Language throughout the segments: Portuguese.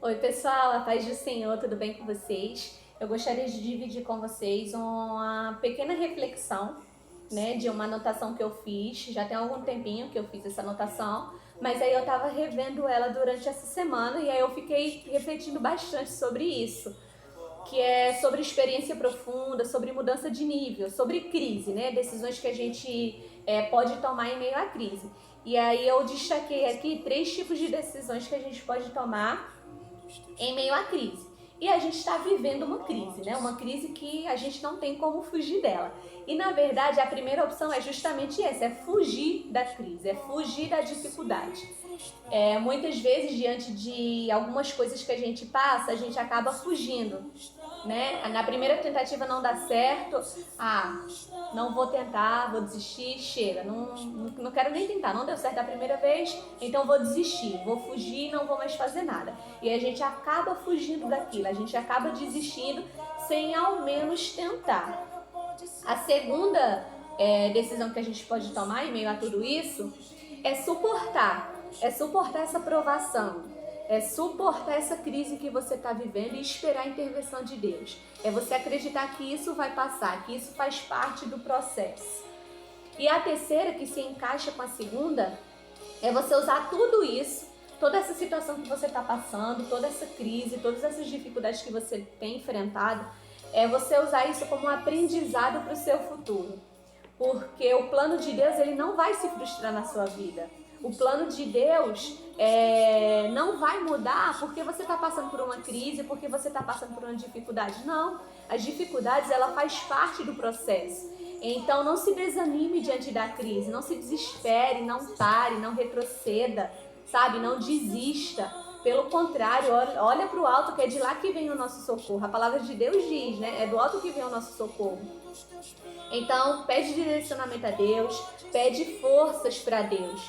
Oi pessoal, a paz do Senhor, tudo bem com vocês? Eu gostaria de dividir com vocês uma pequena reflexão, né, de uma anotação que eu fiz. Já tem algum tempinho que eu fiz essa anotação, mas aí eu estava revendo ela durante essa semana e aí eu fiquei refletindo bastante sobre isso, que é sobre experiência profunda, sobre mudança de nível, sobre crise, né, decisões que a gente pode tomar em meio à crise. E aí eu destaquei aqui 3 tipos de decisões que a gente pode tomar em meio à crise. E a gente está vivendo uma crise, né? Uma crise que a gente não tem como fugir dela. E na verdade a primeira opção é justamente essa, é fugir da crise, é fugir da dificuldade. Muitas vezes diante de algumas coisas que a gente passa, a gente acaba fugindo, né? Na primeira tentativa não dá certo, não vou tentar, vou desistir, chega, não quero nem tentar, não deu certo a primeira vez, então vou desistir, vou fugir, não vou mais fazer nada. E a gente acaba fugindo daquilo, a gente acaba desistindo sem ao menos tentar. A segunda decisão que a gente pode tomar em meio a tudo isso é suportar essa provação, é suportar essa crise que você está vivendo e esperar a intervenção de Deus. É você acreditar que isso vai passar, que isso faz parte do processo. E a terceira, que se encaixa com a segunda, é você usar tudo isso, toda essa situação que você está passando, toda essa crise, todas essas dificuldades que você tem enfrentado, é você usar isso como um aprendizado para o seu futuro. Porque o plano de Deus, ele não vai se frustrar na sua vida. O plano de Deus não vai mudar porque você está passando por uma crise, porque você está passando por uma dificuldade. Não, as dificuldades, ela faz parte do processo. Então não se desanime diante da crise, não se desespere, não pare, não retroceda, sabe? Não desista. Pelo contrário, olha para o alto, que é de lá que vem o nosso socorro. A palavra de Deus diz, né? É do alto que vem o nosso socorro. Então, pede direcionamento a Deus, pede forças para Deus.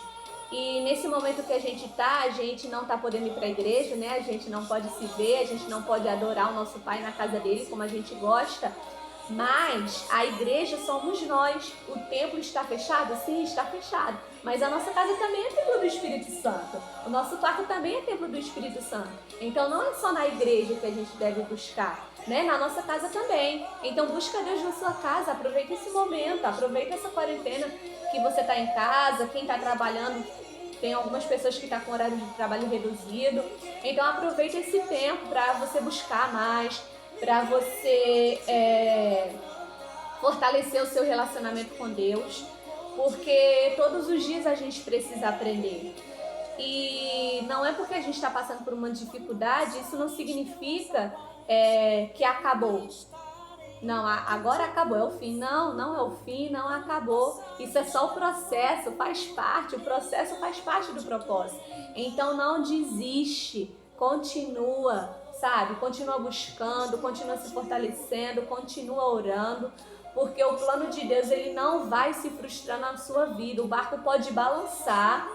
E nesse momento que a gente não tá podendo ir para a igreja, né? A gente não pode se ver, a gente não pode adorar o nosso Pai na casa dele como a gente gosta. Mas a igreja somos nós. O templo está fechado? Sim, está fechado. Mas a nossa casa também é templo do Espírito Santo. O nosso quarto também é templo do Espírito Santo. Então não é só na igreja que a gente deve buscar, né? Na nossa casa também. Então busca Deus na sua casa. Aproveita esse momento, aproveita essa quarentena que você está em casa, quem está trabalhando. Tem algumas pessoas que estão com horário de trabalho reduzido. Então aproveita esse tempo para você buscar mais, para você fortalecer o seu relacionamento com Deus, porque todos os dias a gente precisa aprender. E não é porque a gente está passando por uma dificuldade, isso não significa que acabou. Não, agora acabou, é o fim. Não, não é o fim, não acabou. Isso é só o processo, faz parte, o processo faz parte do propósito. Então não desiste, continua, sabe? Continua buscando, continua se fortalecendo, continua orando, porque o plano de Deus, ele não vai se frustrar na sua vida. O barco pode balançar,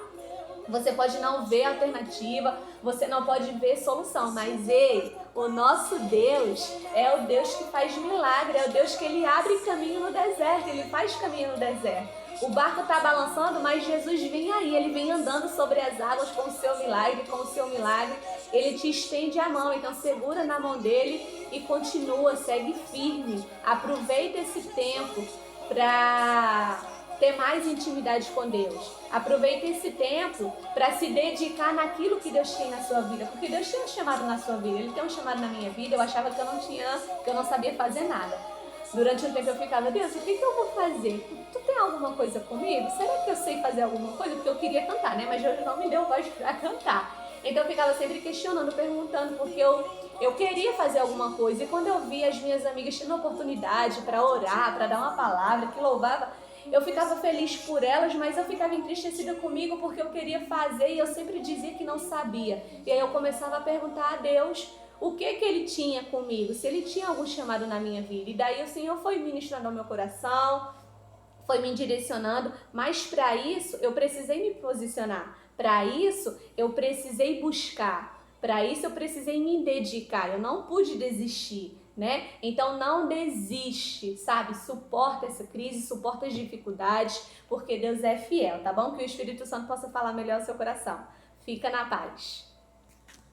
você pode não ver alternativa, você não pode ver solução, mas o nosso Deus é o Deus que faz milagre, é o Deus que ele abre caminho no deserto, ele faz caminho no deserto. O barco está balançando, mas Jesus vem aí, ele vem andando sobre as águas com o seu milagre, ele te estende a mão, então segura na mão dele e continua, segue firme, aproveita esse tempo para ter mais intimidade com Deus. Aproveita esse tempo para se dedicar naquilo que Deus tem na sua vida, porque Deus tem um chamado na sua vida, Ele tem um chamado na minha vida. Eu achava que eu não sabia fazer nada. Durante um tempo eu ficava, Deus, o que eu vou fazer? Tu tem alguma coisa comigo? Será que eu sei fazer alguma coisa? Porque eu queria cantar, né? Mas Deus não me deu voz para cantar. Então eu ficava sempre questionando, perguntando, porque eu queria fazer alguma coisa. E quando eu vi as minhas amigas tendo oportunidade para orar, para dar uma palavra, que louvava, eu ficava feliz por elas, mas eu ficava entristecida comigo porque eu queria fazer e eu sempre dizia que não sabia. E aí eu começava a perguntar a Deus o que ele tinha comigo, se ele tinha algum chamado na minha vida. E daí o Senhor foi ministrando ao meu coração, foi me direcionando, mas para isso eu precisei me posicionar, para isso eu precisei buscar, para isso eu precisei me dedicar, eu não pude desistir, né? Então não desiste, sabe? Suporta essa crise, suporta as dificuldades, porque Deus é fiel, tá bom? Que o Espírito Santo possa falar melhor ao seu coração. Fica na paz.